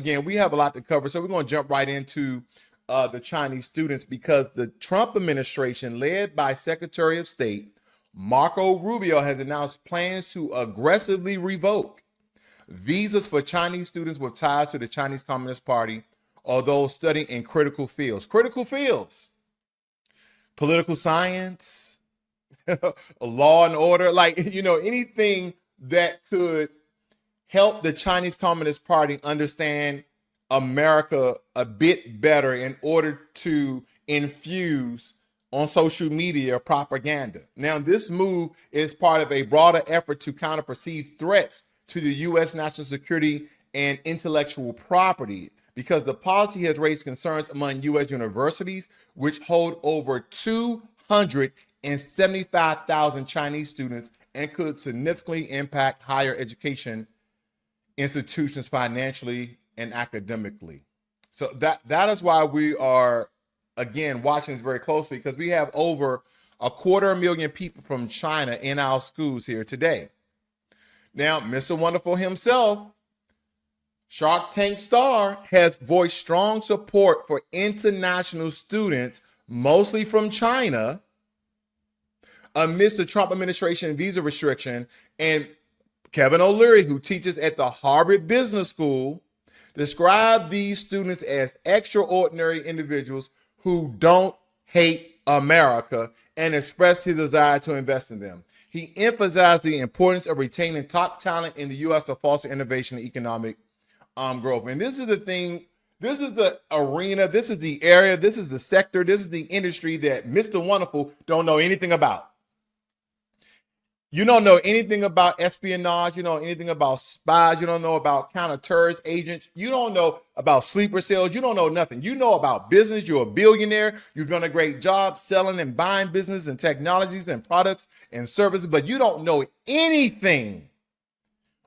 again, we have a lot to cover, so we're going to jump right into the Chinese students, because the Trump administration, led by Secretary of State Marco Rubio, has announced plans to aggressively revoke visas for Chinese students with ties to the Chinese Communist Party, although studying in critical fields. Critical fields: political science, law and order, like, anything that could help the Chinese Communist Party understand America a bit better in order to infuse on social media propaganda. Now, this move is part of a broader effort to counter perceived threats to the U.S. national security and intellectual property, because the policy has raised concerns among U.S. universities, which hold over 275,000 Chinese students, and could significantly impact higher education institutions financially and academically. So that is why we are, again, watching this very closely, because we have over 250,000 people from China in our schools here today. Now, Mr. Wonderful himself, Shark Tank star, has voiced strong support for international students, mostly from China, amidst the Trump administration visa restriction. And Kevin O'Leary, who teaches at the Harvard Business School, described these students as extraordinary individuals who don't hate America, and expressed his desire to invest in them. He emphasized the importance of retaining top talent in the U.S. to foster innovation and economic growth. And this is the thing, this is the arena, this is the area, this is the sector, this is the industry that Mr. Wonderful don't know anything about. You don't know anything about espionage. You don't know anything about spies. You don't know about counter-terrorist agents. You don't know about sleeper cells. You don't know nothing. You know about business. You're a billionaire. You've done a great job selling and buying business and technologies and products and services, but you don't know anything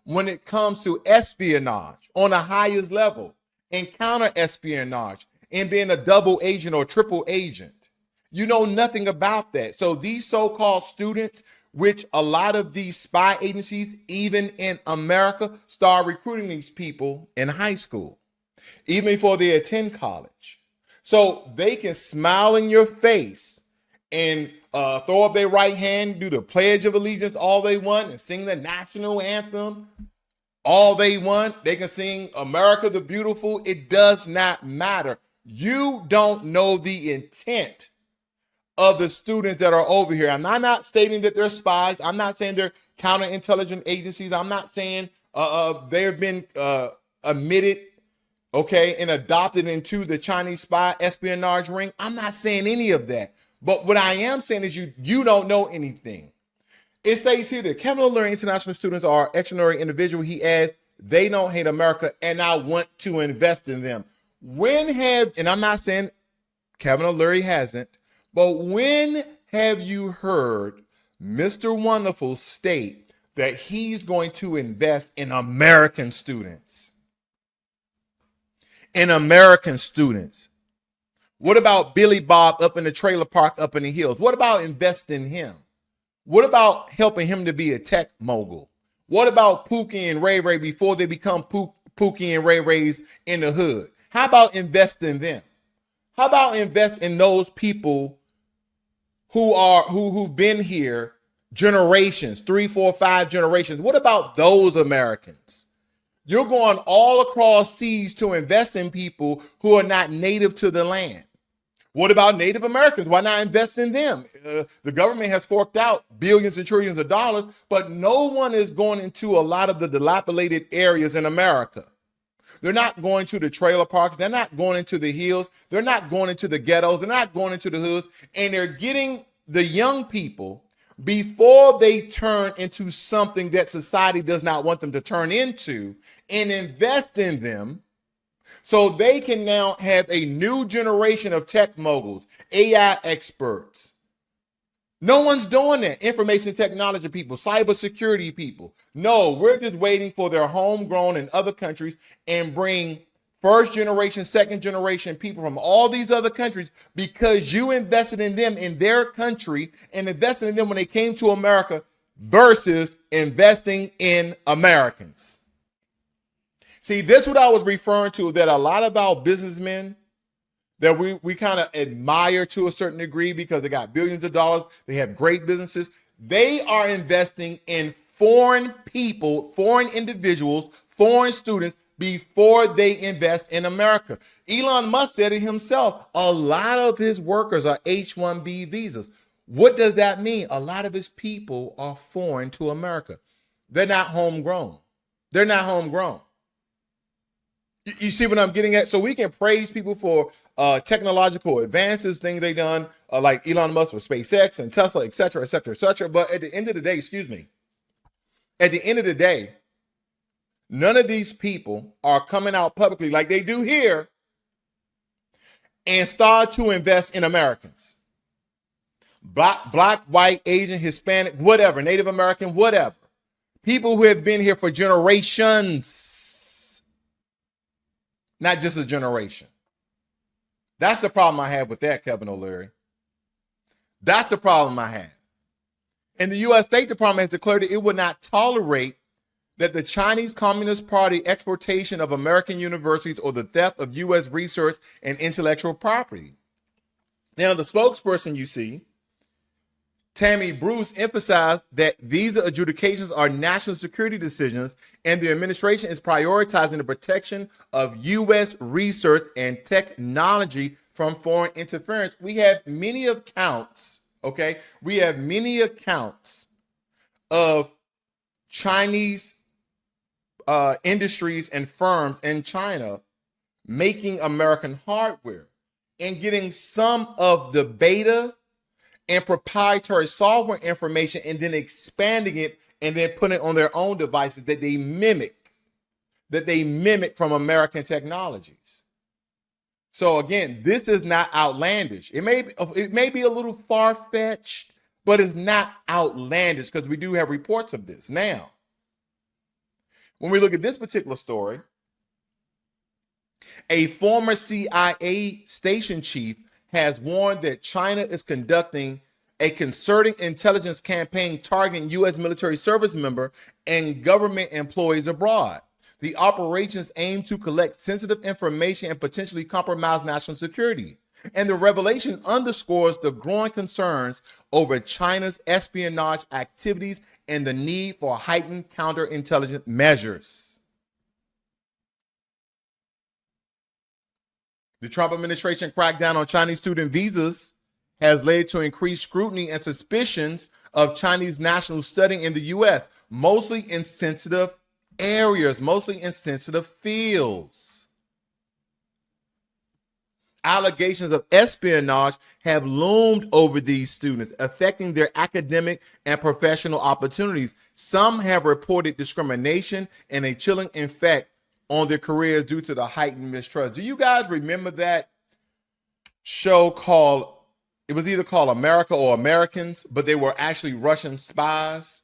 when it comes to espionage on the highest level, and counter-espionage, and being a double agent or triple agent. You know nothing about that. So these so-called students, which a lot of these spy agencies, even in America, start recruiting these people in high school, even before they attend college. So they can smile in your face and throw up their right hand, do the Pledge of Allegiance all they want, and sing the national anthem all they want. They can sing America the Beautiful. It does not matter. You don't know the intent of the students that are over here. I'm not stating that they're spies. I'm not saying they're counterintelligence agencies. I'm not saying they've been admitted, okay, and adopted into the Chinese spy espionage ring. I'm not saying any of that. But what I am saying is you don't know anything. It states here that Kevin O'Leary international students are extraordinary individuals. He adds, they don't hate America, and I want to invest in them. And I'm not saying Kevin O'Leary hasn't, but when have you heard Mr. Wonderful state that he's going to invest in American students? In American students. What about Billy Bob up in the trailer park up in the hills? What about investing in him? What about helping him to be a tech mogul? What about Pookie and Ray Ray before they become Pookie and Ray Rays in the hood? How about investing in them? How about invest in those people who've been here generations, 3, 4, 5 generations? What about those Americans? You're going all across seas to invest in people who are not native to the land. What about Native Americans? Why not invest in them? The government has forked out billions and trillions of dollars, but no one is going into a lot of the dilapidated areas in America. They're not going to the trailer parks. They're not going into the hills. They're not going into the ghettos. They're not going into the hoods. And they're getting the young people before they turn into something that society does not want them to turn into, and invest in them so they can now have a new generation of tech moguls, AI experts. No one's doing that. Information technology people, cybersecurity people. No, we're just waiting for their homegrown in other countries and bring first generation, second generation people from all these other countries because you invested in them in their country and invested in them when they came to America versus investing in Americans. See, that's what I was referring to, that a lot of our businessmen that we kind of admire to a certain degree because they got billions of dollars, they have great businesses. They are investing in foreign people, foreign individuals, foreign students before they invest in America. Elon Musk said it himself. A lot of his workers are H-1B visas. What does that mean? A lot of his people are foreign to America. They're not homegrown. They're not homegrown. You see what I'm getting at? So we can praise people for technological advances, things they've done, like Elon Musk with SpaceX and Tesla, et cetera, et cetera, et cetera. But at the end of the day, at the end of the day, none of these people are coming out publicly like they do here and start to invest in Americans. Black, white, Asian, Hispanic, whatever, Native American, whatever. People who have been here for generations, not just a generation. That's the problem I have with that, Kevin O'Leary. That's the problem I have. And the U.S. State Department has declared that it would not tolerate that the Chinese Communist Party exportation of American universities or the theft of U.S. research and intellectual property. Now, the spokesperson, you see, Tammy Bruce, emphasized that visa adjudications are national security decisions, and the administration is prioritizing the protection of U.S. research and technology from foreign interference. We have many accounts, okay? We have many accounts of Chinese industries and firms in China making American hardware and getting some of the beta and proprietary software information and then expanding it and then putting it on their own devices that they mimic from American technologies. So again, this is not outlandish. It may be a little far-fetched, but it's not outlandish because we do have reports of this. Now, when we look at this particular story, a former CIA station chief has warned that China is conducting a concerted intelligence campaign targeting U.S. military service members and government employees abroad. The operations aim to collect sensitive information and potentially compromise national security. And the revelation underscores the growing concerns over China's espionage activities and the need for heightened counterintelligence measures. The Trump administration crackdown on Chinese student visas has led to increased scrutiny and suspicions of Chinese nationals studying in the U.S., mostly in sensitive areas, mostly in sensitive fields. Allegations of espionage have loomed over these students, affecting their academic and professional opportunities. Some have reported discrimination and a chilling effect on their careers due to the heightened mistrust. Do you guys remember that show called, it was either called America or Americans, but they were actually Russian spies?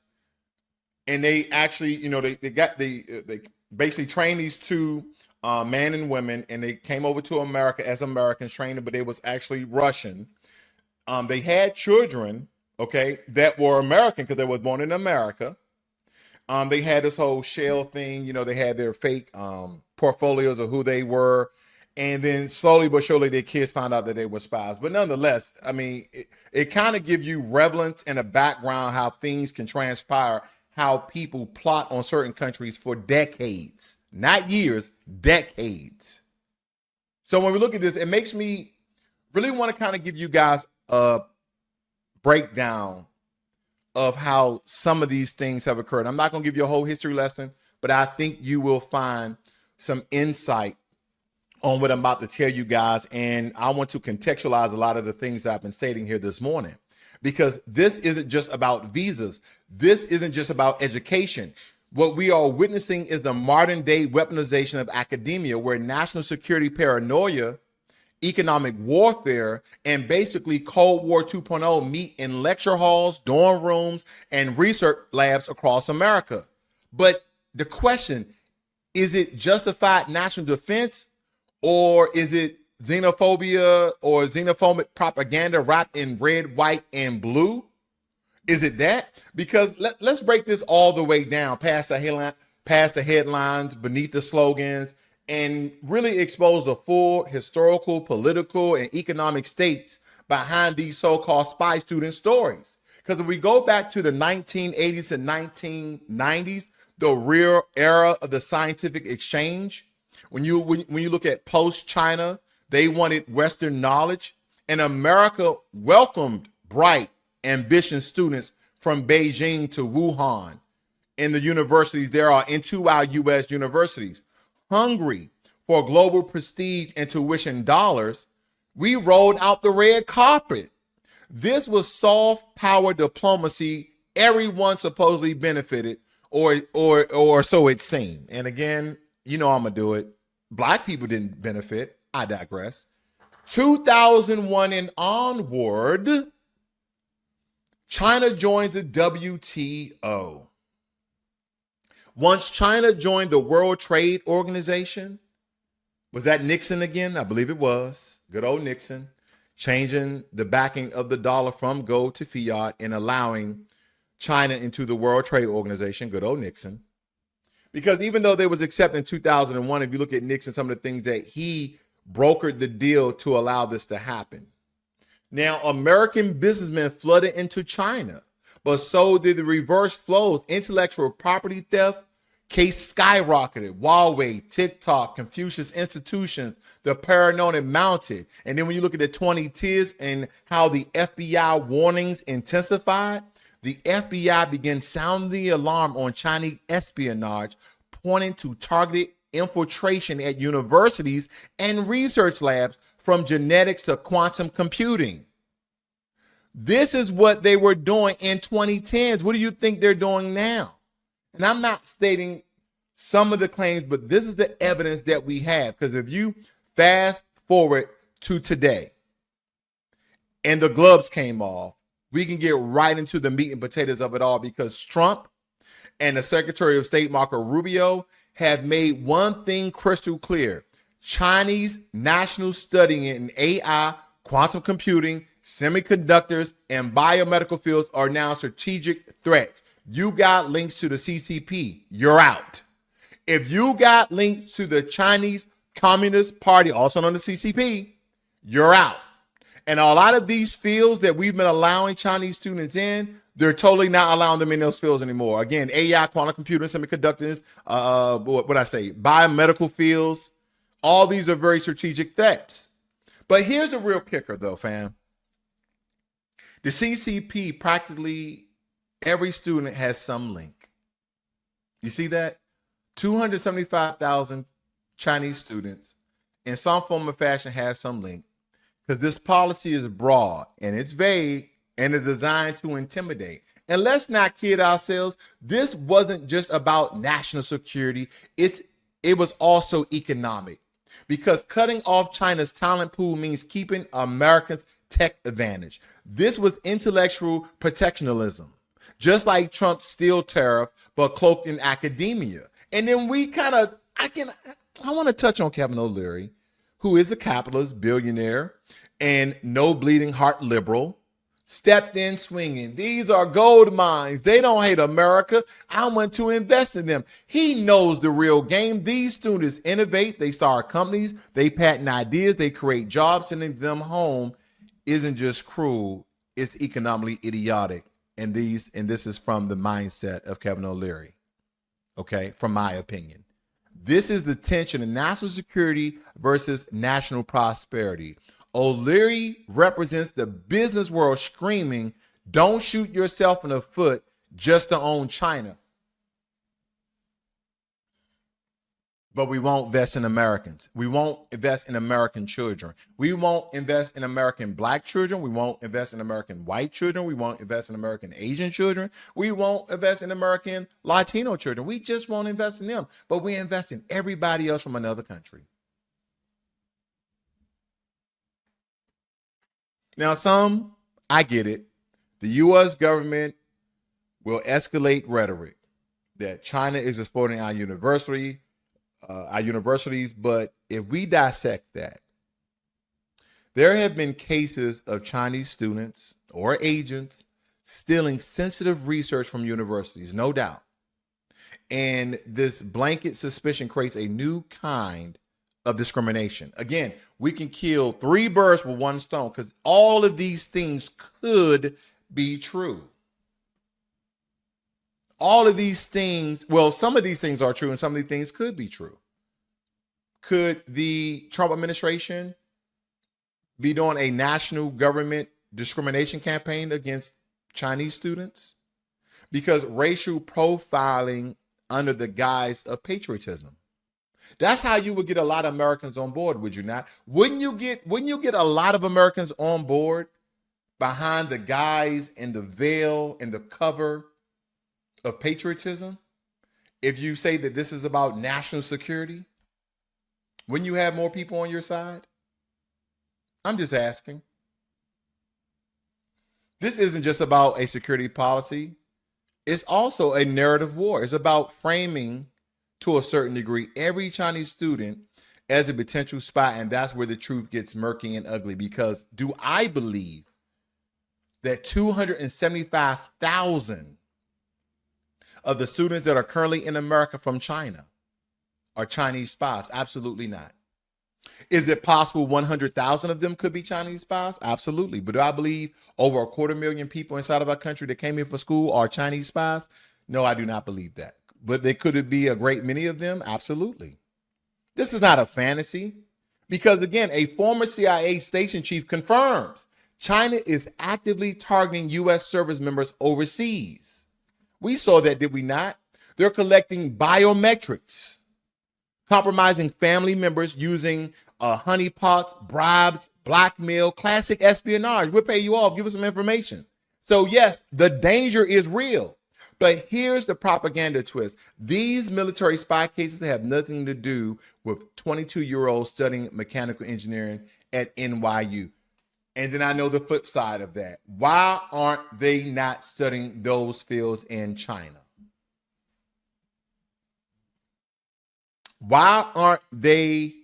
And they actually, they basically trained these two men and women, and they came over to America as Americans, trained them, but they was actually Russian. They had children, okay, that were American because they was born in America. They had this whole shell thing, they had their fake portfolios of who they were. And then slowly but surely their kids found out that they were spies. But nonetheless, I mean, it kind of gives you relevance and a background how things can transpire, how people plot on certain countries for decades, not years, decades. So when we look at this, it makes me really want to kind of give you guys a breakdown of how some of these things have occurred. I'm not going to give you a whole history lesson, but I think you will find some insight on what I'm about to tell you guys. And I want to contextualize a lot of the things that I've been stating here this morning, because this isn't just about visas. This isn't just about education. What we are witnessing is the modern day weaponization of academia, where national security paranoia, economic warfare, and basically Cold War 2.0 meet in lecture halls, dorm rooms, and research labs across America. But the question, is it justified national defense, or is it xenophobia or xenophobic propaganda wrapped in red, white, and blue? Is it that? Because let's break this all the way down past the past the headlines, beneath the slogans, and really expose the full historical, political, and economic stakes behind these so-called spy student stories. Because if we go back to the 1980s and 1990s, the real era of the scientific exchange, when you look at post-China, they wanted Western knowledge, and America welcomed bright, ambitious students from Beijing to Wuhan in the universities there are into our U.S. universities. Hungry for global prestige and tuition dollars, we rolled out the red carpet. This was soft power diplomacy. Everyone supposedly benefited, or so it seemed. And again, I'm gonna do it. Black people didn't benefit. I digress. 2001 and onward, China joins the WTO. Once China joined the World Trade Organization, was that Nixon again? I believe it was. Good old Nixon, changing the backing of the dollar from gold to fiat and allowing China into the World Trade Organization. Good old Nixon. Because even though they was accepted in 2001, if you look at Nixon, some of the things that he brokered the deal to allow this to happen. Now, American businessmen flooded into China, but so did the reverse flows. Intellectual property theft case skyrocketed. Huawei, TikTok, Confucius Institutions, the paranoia mounted. And then when you look at the 2010s and how the FBI warnings intensified, the FBI began sounding the alarm on Chinese espionage, pointing to targeted infiltration at universities and research labs, from genetics to quantum computing. This is what they were doing in 2010s. What do you think they're doing now? And I'm not stating some of the claims, but this is the evidence that we have. Because if you fast forward to today and the gloves came off, we can get right into the meat and potatoes of it all, because Trump and the Secretary of State, Marco Rubio, have made one thing crystal clear. Chinese national studying in AI, quantum computing, semiconductors, and biomedical fields are now strategic threats. You got links to the CCP, you're out. If you got links to the Chinese Communist Party, also known as CCP, you're out. And a lot of these fields that we've been allowing Chinese students in, they're totally not allowing them in those fields anymore. Again, AI, quantum computing, semiconductors, biomedical fields. All these are very strategic threats. But here's the real kicker, though, fam. The CCP, practically every student has some link. You see that? 275,000 Chinese students in some form or fashion have some link, because this policy is broad and it's vague and it's designed to intimidate. And let's not kid ourselves. This wasn't just about national security. It was also economic, because cutting off China's talent pool means keeping Americans' tech advantage. This was intellectual protectionism, just like Trump's steel tariff, but cloaked in academia. And then I want to touch on Kevin O'Leary, who is a capitalist billionaire and no bleeding heart liberal, stepped in swinging. These are gold mines. They don't hate America. I want to invest in them. He knows the real game. These students innovate. They start companies. They patent ideas. They create jobs. Sending them home isn't just cruel. It's economically idiotic. And this is from the mindset of Kevin O'Leary. Okay, from my opinion. This is the tension in national security versus national prosperity. O'Leary represents the business world screaming, don't shoot yourself in the foot just to own China. But we won't invest in Americans. We won't invest in American children. We won't invest in American Black children. We won't invest in American white children. We won't invest in American Asian children. We won't invest in American Latino children. We just won't invest in them. But we invest in everybody else from another country. Now, I get it. The U.S. government will escalate rhetoric that China is exploiting our universities. But if we dissect that, there have been cases of Chinese students or agents stealing sensitive research from universities, no doubt. And this blanket suspicion creates a new kind of discrimination. Again, we can kill 3 birds with 1 stone because all of these things could be true. All of these things, well, some of these things are true and some of these things could be true. Could the Trump administration be doing a national government discrimination campaign against Chinese students? Because racial profiling under the guise of patriotism. That's how you would get a lot of Americans on board, would you not? Wouldn't you get a lot of Americans on board behind the guise and the veil and the cover of patriotism if you say that this is about national security? Wouldn't you have more people on your side? I'm just asking. This isn't just about a security policy. It's also a narrative war. It's about framing, to a certain degree, every Chinese student as a potential spy, and that's where the truth gets murky and ugly. Because do I believe that 275,000 of the students that are currently in America from China are Chinese spies? Absolutely not. Is it possible 100,000 of them could be Chinese spies? Absolutely. But do I believe over 250,000 people inside of our country that came here for school are Chinese spies? No, I do not believe that. But there could be a great many of them? Absolutely. This is not a fantasy. Because again, a former CIA station chief confirms China is actively targeting U.S. service members overseas. We saw that, did we not? They're collecting biometrics, compromising family members using honeypots, bribes, blackmail, classic espionage. We'll pay you off. Give us some information. So yes, the danger is real. But here's the propaganda twist. These military spy cases have nothing to do with 22-year-olds studying mechanical engineering at NYU. And then I know the flip side of that. Why aren't they not studying those fields in China? Why aren't they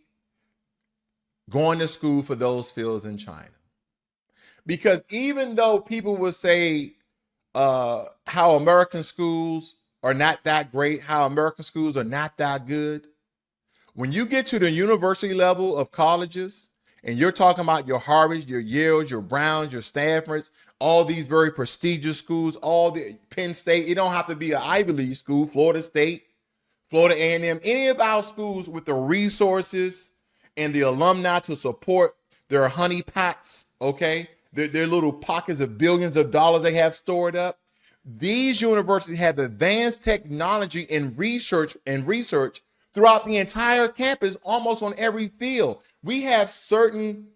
going to school for those fields in China? Because even though people will say how American schools are not that great, how American schools are not that good, when you get to the university level of colleges and you're talking about your Harvards, your Yales, your Browns, your Stanfords, all these very prestigious schools, all the Penn State, it don't have to be an Ivy League school, Florida State, Florida A&M, any of our schools with the resources and the alumni to support their honey pots, okay? Their little pockets of billions of dollars they have stored up. These universities have advanced technology and research throughout the entire campus, almost on every field. We have certain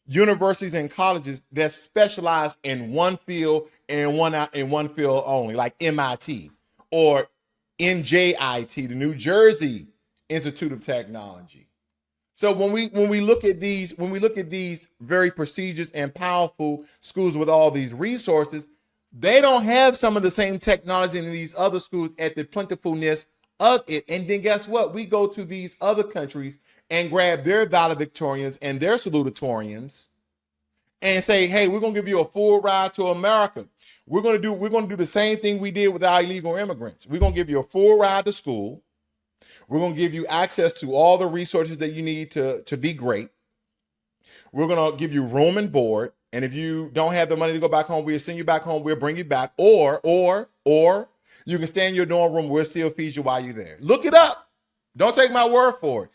universities and colleges that specialize in one field and one field only, like MIT or NJIT, the New Jersey Institute of Technology. So when we look at these very prestigious and powerful schools with all these resources, they don't have some of the same technology in these other schools at the plentifulness of it. And then guess what? We go to these other countries and grab their valedictorians and their salutatorians and say, hey, we're gonna give you a full ride to America. We're gonna do the same thing we did with our illegal immigrants. We're gonna give you a full ride to school. We're going to give you access to all the resources that you need to be great. We're going to give you room and board. And if you don't have the money to go back home, we'll send you back home. We'll bring you back. Or you can stay in your dorm room. We'll still feed you while you're there. Look it up. Don't take my word for it.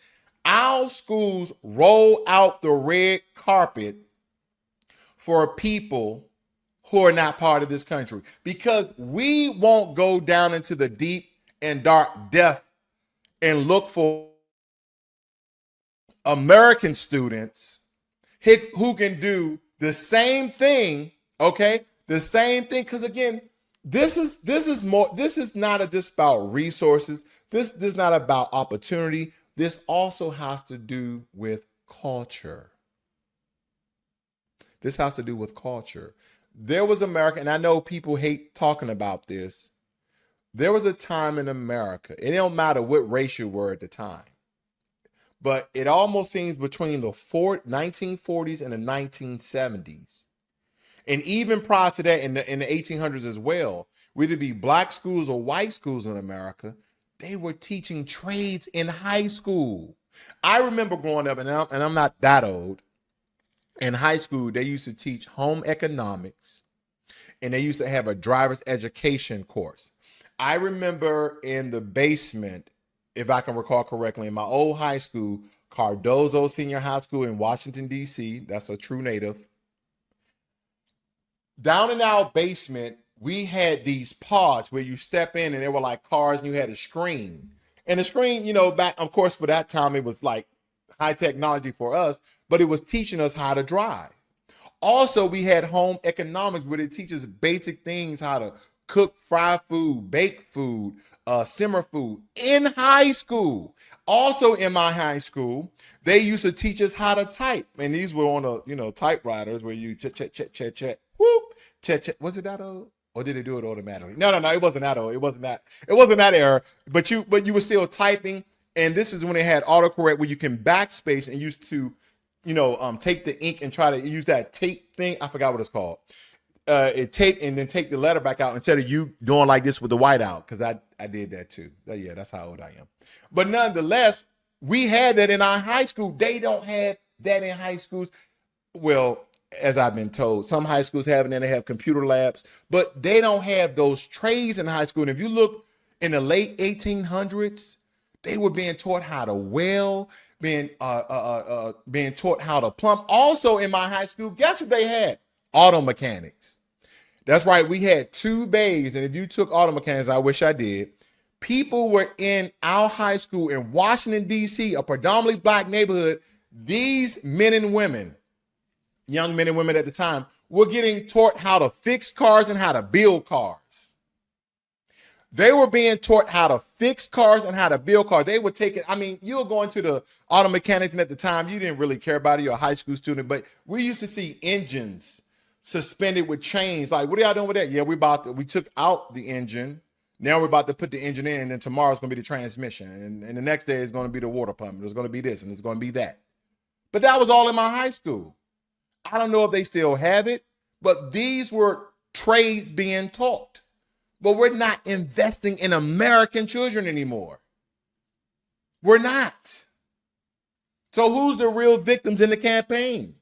Our schools roll out the red carpet for people who are not part of this country because we won't go down into the deep and dark depth and look for American students who can do the same thing, okay? The same thing, because again, this is not just about resources. This is not about opportunity. This also has to do with culture. This has to do with culture. There was America, and I know people hate talking about this. There was a time in America, and it don't matter what race you were at the time, but it almost seems between the 1940s and the 1970s, and even prior to that in the 1800s as well, whether it be black schools or white schools in America, They were teaching trades in high school. I remember growing up, and I'm not that old. In high school, they used to teach home economics, and they used to have a driver's education course. I remember in the basement, if I can recall correctly, in my old high school, Cardozo Senior High School in Washington, D.C., that's a true native. Down in our basement, we had these pods where you step in and they were like cars and you had a screen. And the screen, back, of course, for that time, it was like high technology for us, but it was teaching us how to drive. Also, we had home economics where it teaches basic things, how to cook, fry food, bake food, simmer food in high school. Also in my high school, they used to teach us how to type. And these were on typewriters where you chat, whoop, chat. Was it that old? Or did it do it automatically? No, it wasn't that old. It wasn't that era. But you were still typing. And this is when they had autocorrect where you can backspace and used to, take the ink and try to use that tape thing. I forgot what it's called. It tape and then take the letter back out instead of you doing like this with the white out. Because I did that too. Yeah, that's how old I am. But nonetheless, we had that in our high school. They don't have that in high schools. Well, as I've been told, some high schools have it and they have computer labs, but they don't have those trades in high school. And if you look in the late 1800s, they were being taught how to weld, being taught how to plumb. Also in my high school, guess what they had? Auto mechanics. That's right. We had 2 bays. And if you took auto mechanics, I wish I did. People were in our high school in Washington, D.C., a predominantly black neighborhood. These men and women, young men and women at the time, were getting taught how to fix cars and how to build cars. They were being taught how to fix cars and how to build cars. They would take it. You were going to the auto mechanics, and at the time, you didn't really care about it. You're a high school student, but we used to see engines suspended with chains. Like, what are y'all doing with that? Yeah, we took out the engine. Now we're about to put the engine in, and then tomorrow's going to be the transmission. And the next day is going to be the water pump. There's going to be this, and it's going to be that. But that was all in my high school. I don't know if they still have it, but these were trades being taught. But we're not investing in American children anymore. We're not. So who's the real victims in the campaign?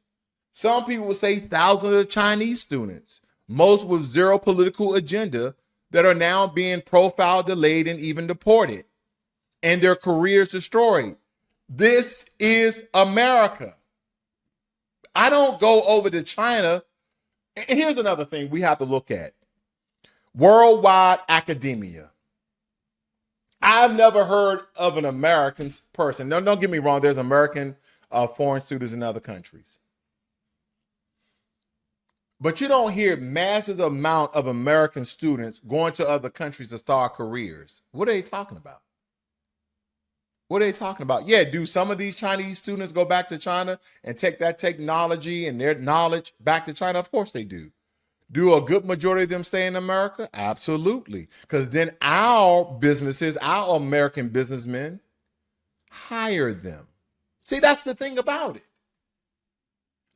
Some people would say thousands of Chinese students, most with zero political agenda, that are now being profiled, delayed, and even deported, and their careers destroyed. This is America. I don't go over to China. And here's another thing we have to look at. Worldwide academia. I've never heard of an American person. No, don't get me wrong. There's American foreign students in other countries. But you don't hear massive amount of American students going to other countries to start careers. What are they talking about? What are they talking about? Yeah, do some of these Chinese students go back to China and take that technology and their knowledge back to China? Of course they do. Do a good majority of them stay in America? Absolutely. Because then our businesses, our American businessmen, hire them. See, that's the thing about it.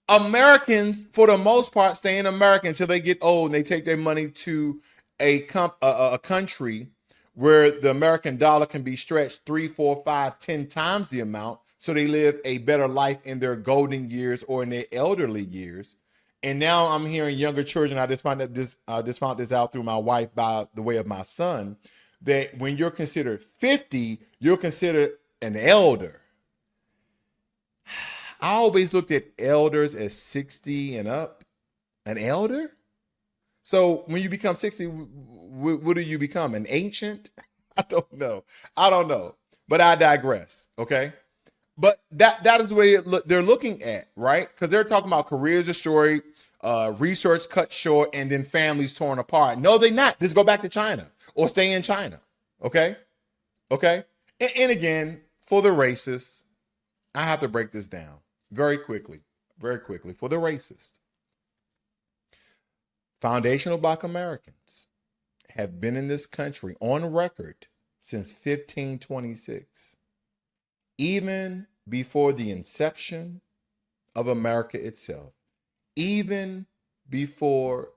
Americans, for the most part, stay in America until they get old and they take their money to a country where the American dollar can be stretched 3, 4, 5, 10 times the amount, so they live a better life in their golden years or in their elderly years. And now I'm hearing younger children. I just found this out through my wife by the way of my son, that when you're considered 50, you're considered an elder. I always looked at elders as 60 and up. An elder? So when you become 60, what do you become? An ancient? I don't know. But I digress, okay? But that is the way they're looking at, right? Because they're talking about careers destroyed, research cut short, and then families torn apart. No, they're not. Just go back to China or stay in China, okay? Okay? And again, for the racists, I have to break this down very quickly, for the racist. Foundational Black Americans have been in this country on record since 1526, even before the inception of America itself, even before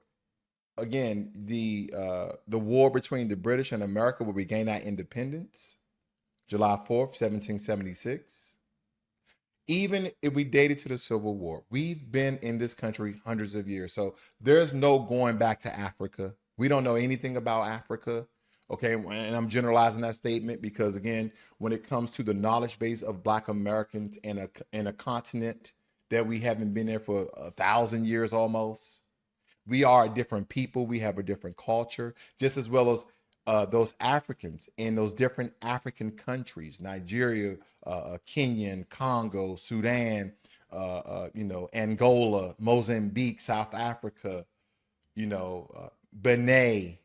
again, the war between the British and America, where we gained our independence, July 4th, 1776. Even if we dated to the Civil War, we've been in this country hundreds of years. So there's no going back to Africa. We don't know anything about Africa. Okay. And I'm generalizing that statement because, again, when it comes to the knowledge base of Black Americans in a continent that we haven't been there for 1,000 years almost, we are a different people. We have a different culture, just as well as those Africans in those different African countries, Nigeria, Kenya, Congo, Sudan, Angola, Mozambique, South Africa, Benin,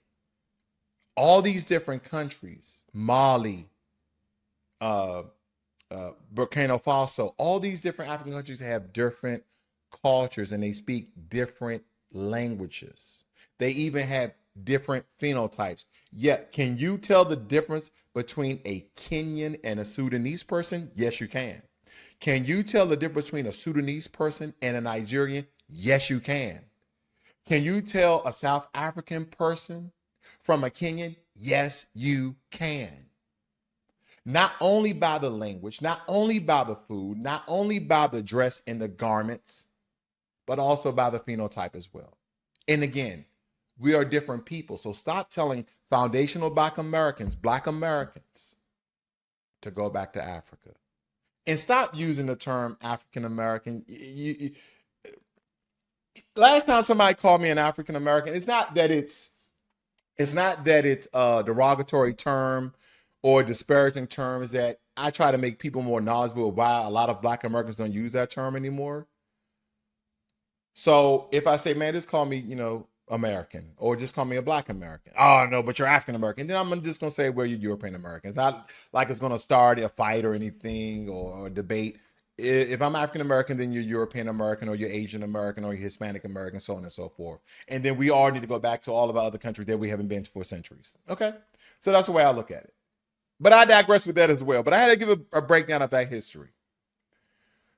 all these different countries, Mali, Burkina Faso, all these different African countries have different cultures and they speak different languages. They even have different phenotypes. Yet, can you tell the difference between a Kenyan and a Sudanese person? Yes, you can. Can you tell the difference between a Sudanese person and a Nigerian? Yes, you can. Can you tell a South African person from a Kenyan? Yes, you can. Not only by the language, not only by the food, not only by the dress and the garments, but also by the phenotype as well. And again, we are different people. So stop telling foundational Black Americans to go back to Africa. And stop using the term African American. Last time somebody called me an African American, it's not that it's a derogatory term or disparaging term. Is that I try to make people more knowledgeable of why a lot of Black Americans don't use that term anymore. So if I say, man, just call me, American, or just call me a Black American. Oh no, but you're African American. Then I'm just gonna say, well, you're European American. It's not like it's gonna start a fight or anything or a debate. If I'm African American, then you're European American, or you're Asian American, or you're Hispanic American, so on and so forth. And then we all need to go back to all of our other countries that we haven't been to for centuries. Okay, so that's the way I look at it. But I digress with that as well. But I had to give a breakdown of that history.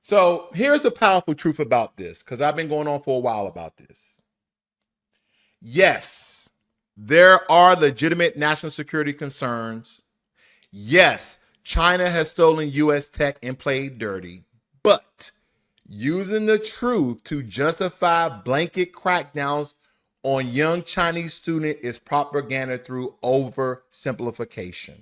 So here's the powerful truth about this, because I've been going on for a while about this. Yes, there are legitimate national security concerns. Yes, China has stolen U.S. tech and played dirty. But using the truth to justify blanket crackdowns on young Chinese students is propaganda through oversimplification.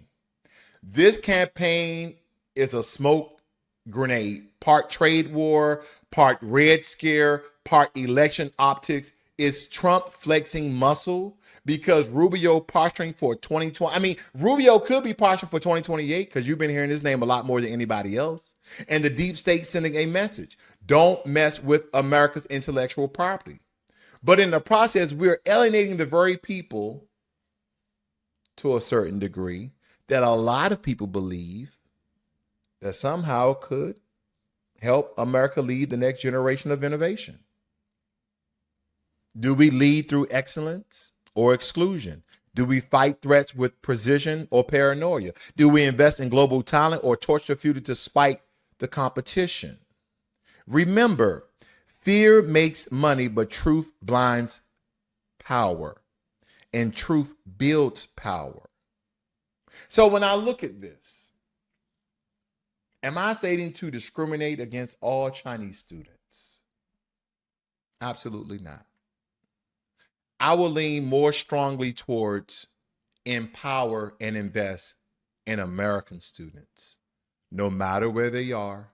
This campaign is a smoke grenade, part trade war, part Red Scare, part election optics. It's Trump flexing muscle because Rubio posturing for 2020. I mean, Rubio could be posturing for 2028 because you've been hearing his name a lot more than anybody else. And the deep state sending a message. Don't mess with America's intellectual property. But in the process, we're alienating the very people to a certain degree that a lot of people believe that somehow could help America lead the next generation of innovation. Do we lead through excellence or exclusion? Do we fight threats with precision or paranoia? Do we invest in global talent or torch the future to spike the competition? Remember, fear makes money, but truth blinds power, and truth builds power. So when I look at this, am I stating to discriminate against all Chinese students? Absolutely not. I will lean more strongly towards empower and invest in American students, no matter where they are.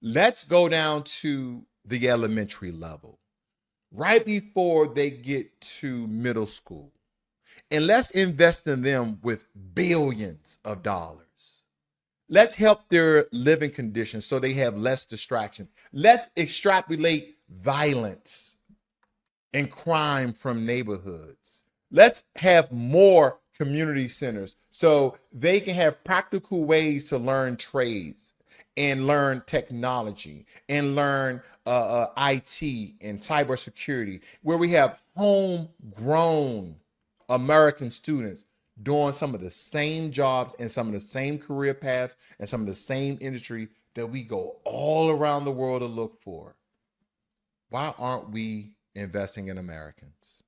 Let's go down to the elementary level, right before they get to middle school, and let's invest in them with billions of dollars. Let's help their living conditions so they have less distraction. Let's extrapolate violence and crime from neighborhoods. Let's have more community centers so they can have practical ways to learn trades and learn technology and learn IT and cybersecurity, where we have homegrown American students doing some of the same jobs and some of the same career paths and some of the same industry that we go all around the world to look for. Why aren't we investing in Americans?